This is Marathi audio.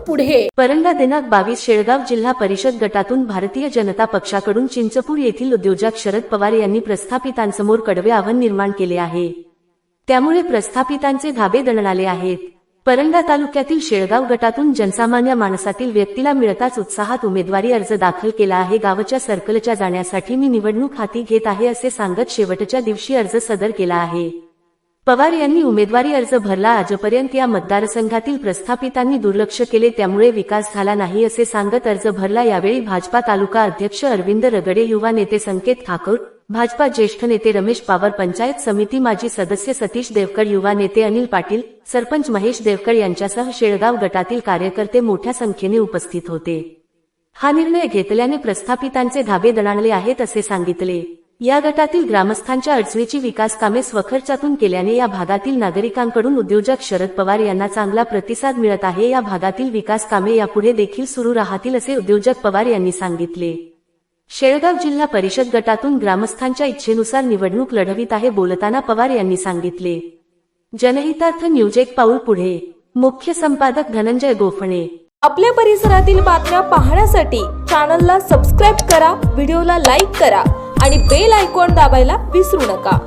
पुढे। परंडा दिनांक 22 शेळगाव जिल्हा परिषद गटातून भारतीय जनता पक्षाकडून चिंचपूर येथील उद्योजक शरद पवार यांनी प्रस्थापितांसमोर कडवे आव्हान निर्माण केले आहे। त्यामुळे प्रस्थापितांचे धाबे दणाणले आहेत। परंडा तालुक्यातील शेळगाव गटातून जनसामान्य माणसातील व्यक्तीला मिळताच उत्साहात उमेदवारी अर्ज दाखल केला आहे। गावच्या सर्कलच्या जाण्यासाठी मी निवडणूक हाती घेत आहे असे सांगत शेवटच्या दिवशी अर्ज सदर केला आहे। पवार यांनी उमेदवारी अर्ज भरला। आजपर्यंत या मतदारसंघातील प्रस्थापितांनी दुर्लक्ष केले, त्यामुळे विकास झाला नाही असे सांगत अर्ज भरला। यावेळी भाजपा तालुका अध्यक्ष अरविंद रगडे, युवा नेते संकेत ठाकूर, भाजपा ज्येष्ठ नेते रमेश पवार, पंचायत समिती माजी सदस्य सतीश देवकर, युवा नेते अनिल पाटील, सरपंच महेश देवकर यांच्यासह शेळगाव गटातील कार्यकर्ते मोठ्या संख्येने उपस्थित होते। हा निर्णय घेतल्याने प्रस्थापितांचे धाबे दणाणले आहेत असे सांगितले। या गटातील ग्रामस्थांच्या अडचणीची विकास कामे स्वखर्चातून केल्याने या भागातील नागरिकांकडून उद्योजक शरद पवार यांना चांगला प्रतिसाद मिळत आहे। या भागातील विकास कामे यापुढे देखील सुरू राहतील असे उद्योजक पवार यांनी सांगितले। शेळगाव जिल्हा परिषद गटातून ग्रामस्थांच्या इच्छेनुसार निवडणूक लढवित आहे बोलताना पवार यांनी सांगितले। जनहितार्थ न्यूज एक पाऊल पुढे। मुख्य संपादक धनंजय गोफणे। आपल्या परिसरातील बातम्या पाहण्यासाठी चॅनलला सबस्क्राइब करा, व्हिडिओला लाईक करा आणि बेल आयकॉन दाबायला विसरू नका।